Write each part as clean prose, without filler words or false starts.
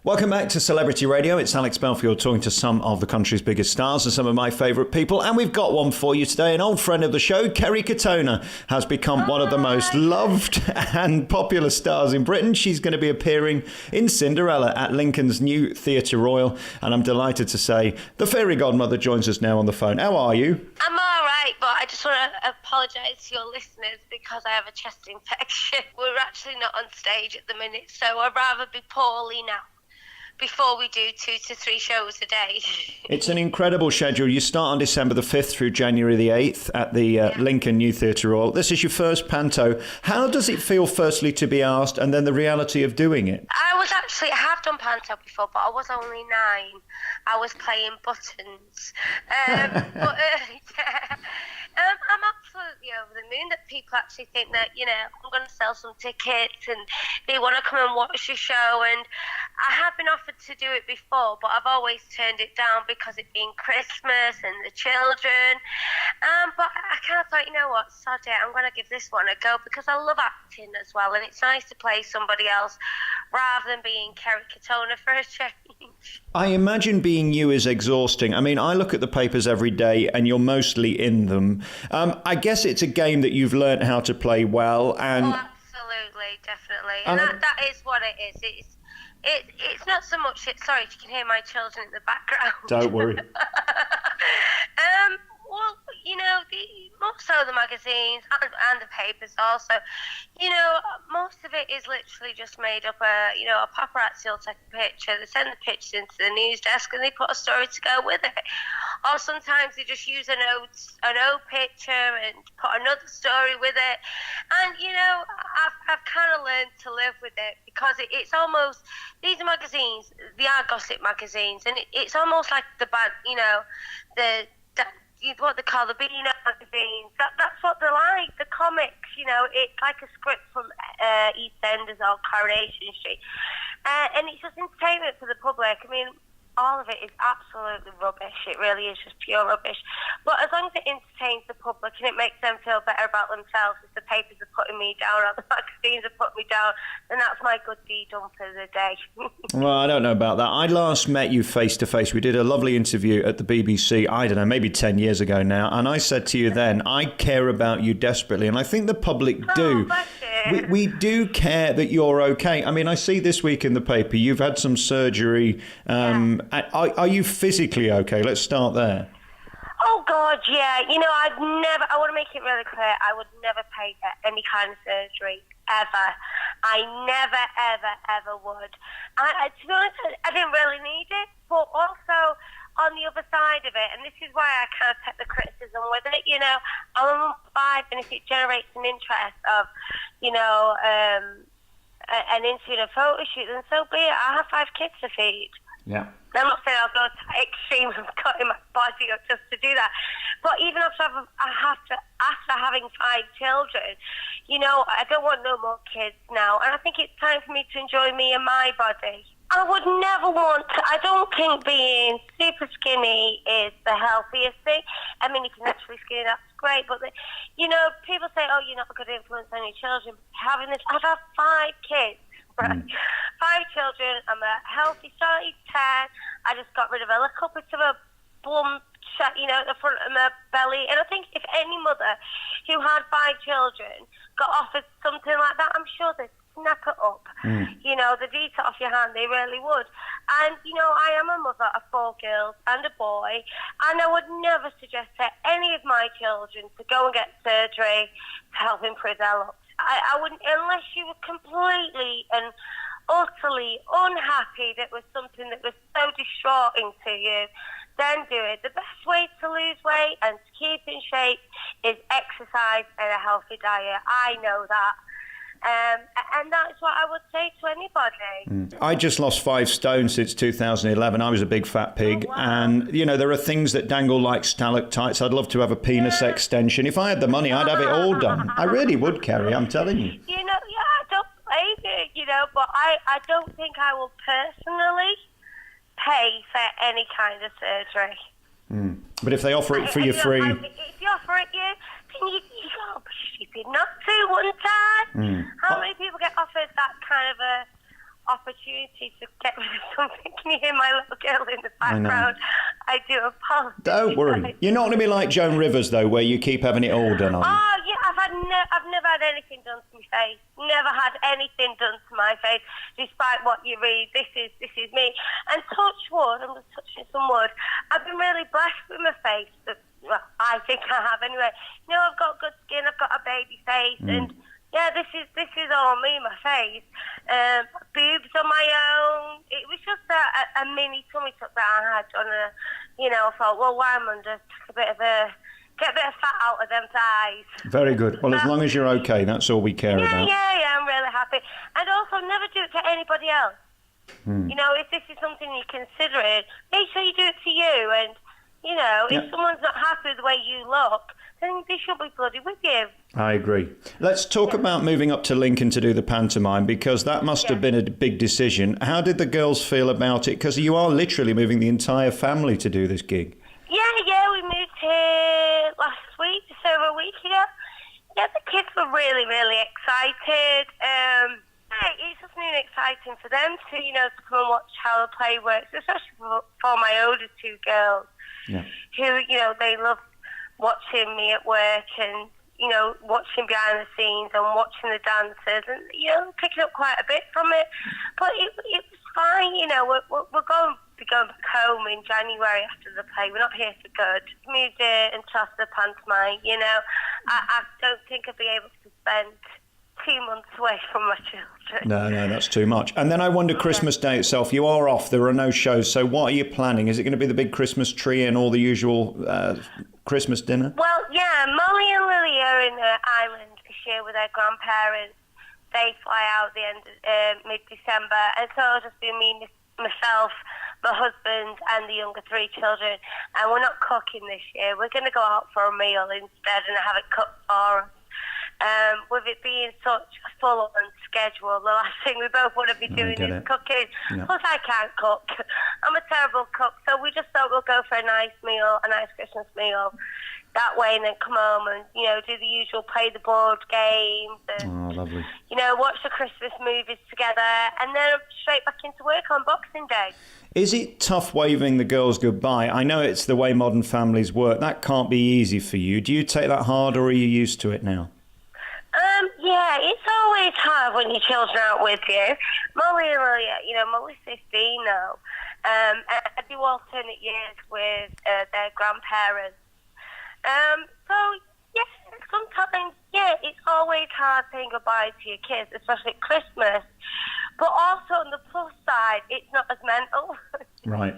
Welcome back to Celebrity Radio. It's Alex Belfield talking to some of the country's biggest stars and some of my favourite people. And we've got one for you today. An old friend of the show, Kerry Katona, has become one of the most loved and popular stars in Britain. She's going to be appearing in Cinderella at Lincoln's new Theatre Royal. And I'm delighted to say the fairy godmother joins us now on the phone. How are you? I'm all right, but I just want to apologise to your listeners because I have a chest infection. We're actually not on stage at the minute, so I'd rather be poorly now before we do 2 to 3 shows a day. It's an incredible schedule. You start on December the 5th through January the 8th at the Lincoln New Theatre Royal. This is your first panto. How does it feel, firstly, to be asked, and then the reality of doing it? I have done panto before, but I was only 9. I was playing buttons. I'm absolutely over the moon that people actually think that, I'm going to sell some tickets and they want to come and watch the show. And I have been offered to do it before, but I've always turned it down because it being Christmas and the children. But I kind of thought, you know what, sod it, I'm going to give this one a go because I love acting as well. And it's nice to play somebody else rather than being Kerry Katona for a change. I imagine being you is exhausting. I mean, I look at the papers every day and you're mostly in them. I guess it's a game that you've learnt how to play well. And absolutely, definitely. And that is what it is. It's not so much... Sorry if you can hear my children in the background. Don't worry. Well, most of the magazines and the papers also, most of it is literally just made up. A paparazzi will take a picture, they send the pictures into the news desk and they put a story to go with it. Or sometimes they just use an old picture and put another story with it. And, I've kind of learned to live with it because it's almost, these are magazines, they are gossip magazines, and it's almost like the bad, what they call the Beano magazines. That's what they're like. The comics, it's like a script from EastEnders or Coronation Street, and it's just entertainment for the public. I mean, all of it is absolutely rubbish. It really is just pure rubbish. But as long as it entertains the public and it makes them feel better about themselves, if the papers are putting me down or the magazines are putting me down, then that's my good deed done for the day. Well, I don't know about that. I last met you face to face. We did a lovely interview at the BBC, I don't know, maybe 10 years ago now. And I said to you then, I care about you desperately. And I think the public do. We do care that you're okay. I mean, I see this week in the paper, you've had some surgery. Are you physically okay? Let's start there. Oh, God, yeah. I want to make it really clear, I would never pay for any kind of surgery, ever. I never, ever, ever would. To be honest, I didn't really need it, but also on the other side of it, and this is why I kind of take the criticism with it, I'm a 5, and if it generates an interest of, an into a photo shoot, then so be it. I have 5 kids to feed. Yeah. I'm not saying I'll go to extreme of cutting my body up just to do that. But even after having 5 children, I don't want no more kids now. And I think it's time for me to enjoy me and my body. I would never want to. I don't think being super skinny is the healthiest thing. I mean, if you're naturally skinny, that's great. But, people say, oh, you're not a good influence on your children. I've had 5 kids. Right. 5 children. I'm a healthy size 10. I just got rid of a little bit of a bump, at the front of my belly. And I think if any mother who had 5 children got offered something like that, I'm sure they'd snap it up. They'd eat it off your hand. They really would. And, I am a mother of 4 girls and a boy. And I would never suggest to any of my children to go and get surgery to help improve their looks. I wouldn't, unless you were completely and utterly unhappy that was something that was so distraughting to you, then do it. The best way to lose weight and to keep in shape is exercise and a healthy diet. I know that. And that's what I would say to anybody. I just lost 5 stone since 2011. I was a big fat pig. Oh, wow. And, there are things that dangle like stalactites. I'd love to have a penis extension. If I had the money, I'd have it all done. I really would, Kerry, I'm telling you. I don't blame you, but I don't think I will personally pay for any kind of surgery. But if they offer it for you free... If you offer it you can't be stupid not to one time. How many people get offered that kind of a opportunity to get rid of something. Can you hear my little girl in the background? I do apologize. Don't worry. You're not going to be like Joan Rivers, though, where you keep having it all done on you. Oh, yeah, I've never had anything done to my face. Never had anything done to my face, despite what you read. This is me. And touch wood, I'm just touching some wood. I've been really blessed with my face. Well, I think I have anyway. You know, I've got good skin, I've got a baby face, and yeah, this is all me, my face. Boobs on my own. It was just a mini tummy tuck that I had on a, I thought, well, why am I under get a bit of fat out of them thighs. Very good. Well, as long as you're okay, that's all we care about. Yeah, I'm really happy. And also, never do it to anybody else. You know, if this is something you're considering, make sure you do it to you. And, if someone's not happy with the way you look, then they should be bloody with you. I agree. Let's talk about moving up to Lincoln to do the pantomime, because that must have been a big decision. How did the girls feel about it? Because you are literally moving the entire family to do this gig. Yeah, we moved here last week, just over a week ago. Yeah, the kids were really, really excited. It's just new and exciting for them to, to come and watch how the play works, especially for my older two girls, who, they love watching me at work and, watching behind the scenes and watching the dancers and, picking up quite a bit from it. But it was fine, we're going to be going back home in January after the play. We're not here for good. Moved here and trust the pantomime, I don't think I'd be able to spend 2 months away from my children. No, that's too much. And then I wonder, Christmas Day itself, you are off, there are no shows, so what are you planning? Is it going to be the big Christmas tree and all the usual Christmas dinner? Well, yeah, Molly and Lily are in Ireland this year with their grandparents. They fly out the end mid-December, and so it'll just be me, myself, my husband and the younger 3 children, and we're not cooking this year. We're going to go out for a meal instead and have it cooked for us. With it being such a full-on schedule, the last thing we both want to be doing is cooking. Yeah. Plus, I can't cook. I'm a terrible cook, so we just thought we'll go for a nice meal, a nice Christmas meal that way, and then come home and, do the usual play the board games and, lovely. Watch the Christmas movies together, and then straight back into work on Boxing Day. Is it tough waving the girls goodbye? I know it's the way modern families work. That can't be easy for you. Do you take that hard, or are you used to it now? Yeah, it's always hard when your children aren't with you. Molly and Lily, Molly's 15 now. I do alternate years with their grandparents. So, yeah, sometimes, it's always hard saying goodbye to your kids, especially at Christmas. But also on the plus side, it's not as mental. Right.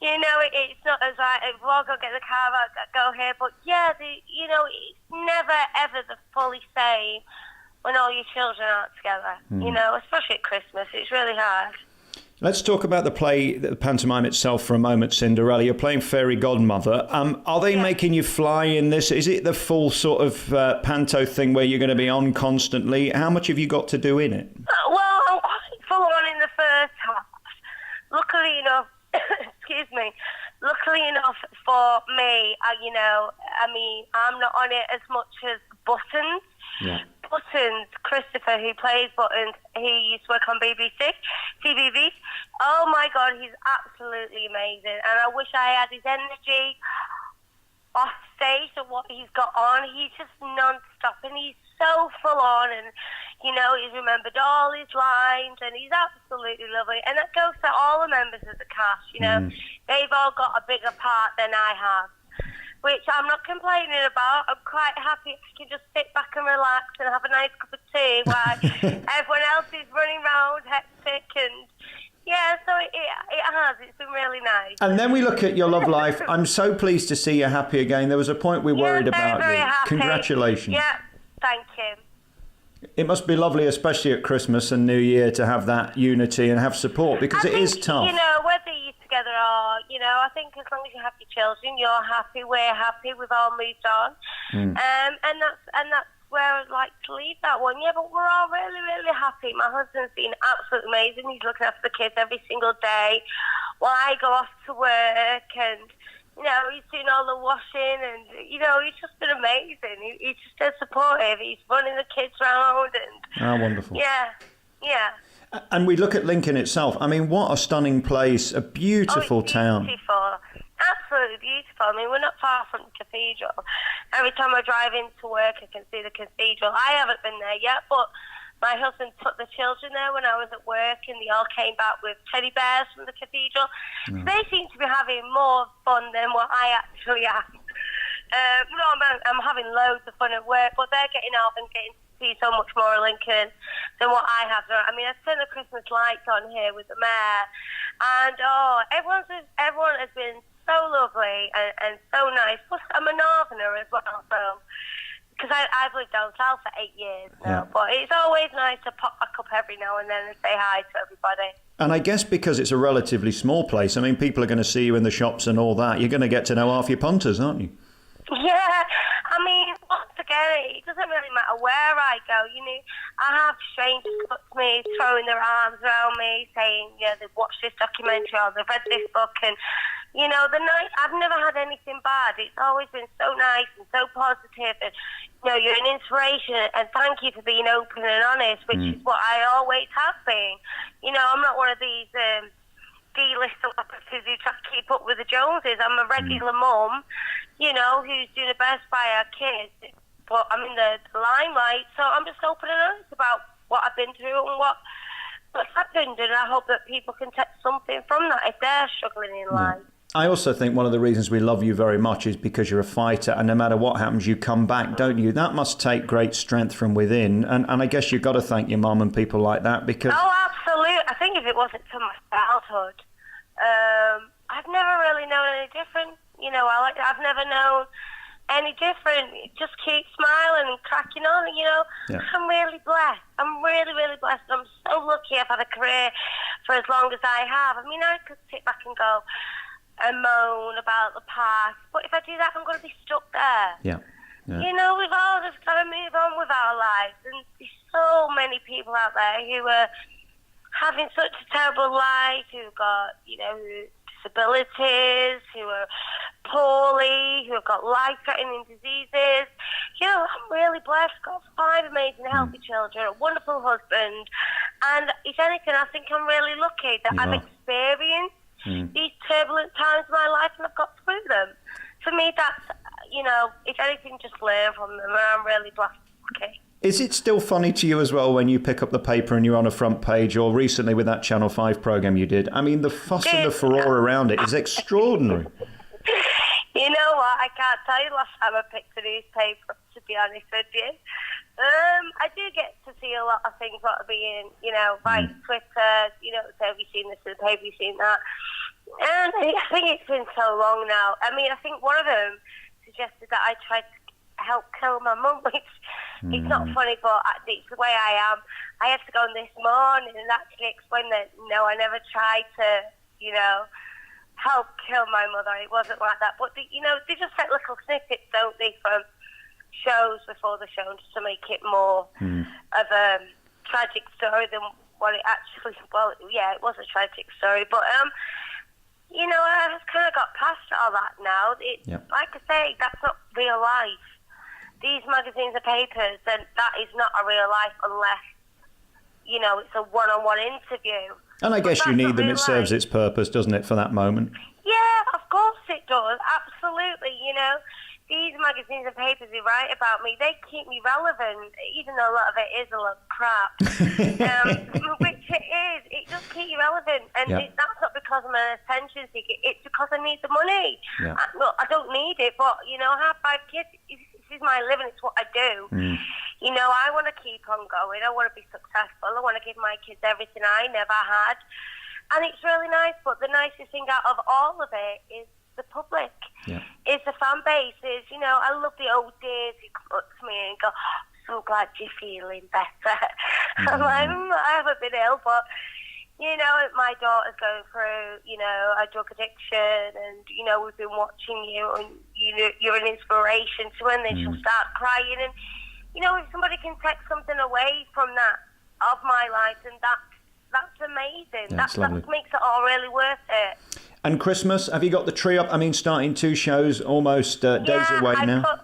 It's not as like, we'll all go get the car out, go here. But yeah, it's never, ever the fully same when all your children aren't together. Especially at Christmas. It's really hard. Let's talk about the play, the pantomime itself for a moment, Cinderella. You're playing Fairy Godmother. Are they making you fly in this? Is it the full sort of panto thing where you're going to be on constantly? How much have you got to do in it? Well, I'm quite full on in the first half. Luckily enough, luckily enough for me, I'm not on it as much as Buttons. Yeah. Buttons, Christopher, who plays Buttons, he used to work on TVB. Oh my God, he's absolutely amazing. And I wish I had his energy off stage and what he's got on. He's just non-stop and he's so full on, and he's remembered all his lines, and he's absolutely lovely. And that goes to all the members of the cast. They've all got a bigger part than I have, which I'm not complaining about. I'm quite happy I can just sit back and relax and have a nice cup of tea while everyone else is running around hectic. And yeah, so it has. It's been really nice. And then we look at your love life. I'm so pleased to see you happy again. There was a point we worried about very you. Happy. Congratulations. Yeah, thank you. It must be lovely, especially at Christmas and New Year, to have that unity and have support, because it is tough. Whether you're together or, I think as long as you have your children, you're happy, we're happy, we've all moved on. And that's where I'd like to leave that one. Yeah, but we're all really, really happy. My husband's been absolutely amazing. He's looking after the kids every single day while I go off to work, and he's doing all the washing, and, he's just been amazing. He's just so supportive. He's running the kids around, and... Oh, wonderful. Yeah. And we look at Lincoln itself. I mean, what a stunning place, a beautiful town. Beautiful. Absolutely beautiful. I mean, we're not far from the cathedral. Every time I drive into work, I can see the cathedral. I haven't been there yet, but my husband took the children there when I was at work, and they all came back with teddy bears from the cathedral. So they seem to be having more fun than what I actually have. No, I'm having loads of fun at work, but they're getting out and getting to see so much more of Lincoln than what I have. I mean, I've turned the Christmas lights on here with the mayor, and everyone has been so lovely and so nice. Plus, I'm a northerner as well, so because I've lived down south for 8 years now, but it's always nice to pop back up every now and then and say hi to everybody. And I guess because it's a relatively small place, I mean, people are going to see you in the shops and all that. You're going to get to know half your punters, aren't you? Yeah, I mean, once again, it doesn't really matter where I go. You know, I have strangers come up to me, throwing their arms around me, saying, yeah, they've watched this documentary or they've read this book, and you know, I've never had anything bad. It's always been so nice and so positive, and you know, you're an inspiration, and thank you for being open and honest, which is what I always have been. You know, I'm not one of these D-list celebrities who try to keep up with the Joneses. I'm a regular mum, you know, who's doing the best by her kids, but I'm in the limelight, so I'm just open and honest about what I've been through and what's happened, and I hope that people can take something from that if they're struggling in life. I also think one of the reasons we love you very much is because you're a fighter, and no matter what happens, you come back, don't you? That must take great strength from within, and I guess you've got to thank your mum and people like that, because... Oh, absolutely. I think if it wasn't for my childhood, I've never really known any different. You know, I've never known any different. Just keep smiling and cracking on, you know. Yeah. I'm really blessed. I'm really, really blessed. I'm so lucky I've had a career for as long as I have. I mean, I could sit back and go and moan about the past, but if I do that, I'm going to be stuck there. Yeah. You know, we've all just got to move on with our lives, and there's so many people out there who are having such a terrible life, who've got, you know, disabilities, who are poorly, who have got life-threatening diseases. You know, I'm really blessed. Got 5 amazing, healthy children, a wonderful husband, and if anything, I think I'm really lucky that I've experienced these turbulent times in my life, and I've got through them. For me, that's, you know, if anything, just learn from them, and I'm really blessed. Okay. Is it still funny to you as well when you pick up the paper and you're on a front page, or recently with that Channel 5 programme you did? I mean, the fuss and the furore around it is extraordinary. You know what? I can't tell you the last time I picked a newspaper, to be honest with you. I do get to see a lot of things that are being, you know, by Twitter, you know, so have you seen this in the paper, have you seen that? And I think it's been so long now. I mean, I think one of them suggested that I tried to help kill my mum, which it's not funny, but it's the way I am. I had to go on this morning and actually explain that, no, I never tried to, you know, help kill my mother. It wasn't like that. But, you know, they just take little snippets, don't they, from shows before the show, just to make it more of a tragic story than what it actually, well, yeah, it was a tragic story, but you know, I've kind of got past all that now. Like I say, that's not real life. These magazines and papers, and that is not a real life unless, you know, it's a one-on-one interview. And I guess you need them. It serves its purpose, doesn't it, for that moment? Yeah, of course it does. Absolutely, you know. These magazines and papers who write about me, they keep me relevant, even though a lot of it is a lot of crap. Which it is. It does keep you relevant. And that's not because I'm an attention seeker. It's because I need the money. Yeah. Look, I don't need it, but, you know, I have 5 kids. This is my living. It's what I do. You know, I want to keep on going. I want to be successful. I want to give my kids everything I never had. And it's really nice. But the nicest thing out of all of it is the public. It's the fan base. Is, you know, I love the old days who come up to me and go, oh, so glad you're feeling better. I'm like, I haven't been ill, but, you know, my daughter's going through, you know, a drug addiction, and, you know, we've been watching you, and you're an inspiration to her, and then she'll start crying. And, you know, if somebody can take something away from that, of my life, and that's amazing. That makes it all really worth it. And Christmas, have you got the tree up? I mean, starting 2 shows, almost days away now.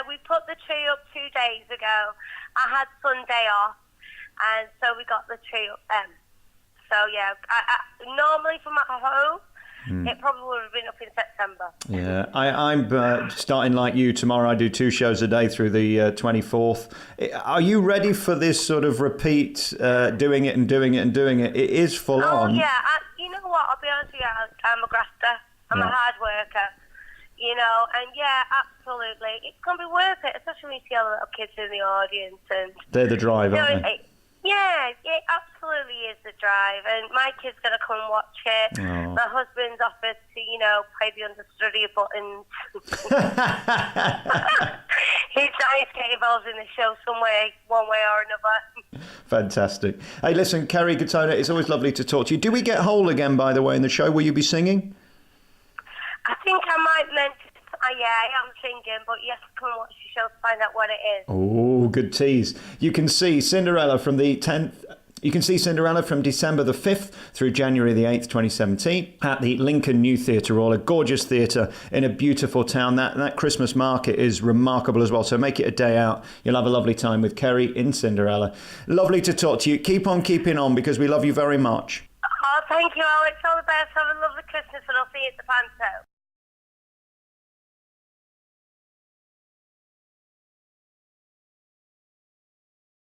We put the tree up 2 days ago. I had Sunday off, and so we got the tree up then. So yeah, normally from at home, it probably would have been up in September. Yeah, I'm starting like you tomorrow. I do 2 shows a day through the 24th. Are you ready for this sort of repeat, doing it and doing it and doing it? It is full on. Oh yeah, you know what? I'll be honest with you, I'm a grafter. I'm a hard worker. You know, and yeah, absolutely, it's gonna be worth it, especially when you see all the little kids in the audience and they're the drive, aren't they? Yeah, it absolutely is the drive, and my kid's going to come and watch it. Oh. My husband's offered to, play the understudy buttons. He's trying to get involved in the show some way, one way or another. Fantastic. Hey, listen, Kerry Katona, it's always lovely to talk to you. Do we get whole again, by the way, in the show? Will you be singing? I think I might mention. Yeah, I am singing, but you have to come and watch the show to find out what it is. Oh, good tease. You can see Cinderella from the 10th. You can see Cinderella from December the 5th through January the 8th, 2017 at the Lincoln New Theatre Hall, a gorgeous theatre in a beautiful town. That Christmas market is remarkable as well, so make it a day out. You'll have a lovely time with Kerry in Cinderella. Lovely to talk to you. Keep on keeping on because we love you very much. Oh, thank you, Alex. All the best. Have a lovely Christmas, and I'll see you at the Panto.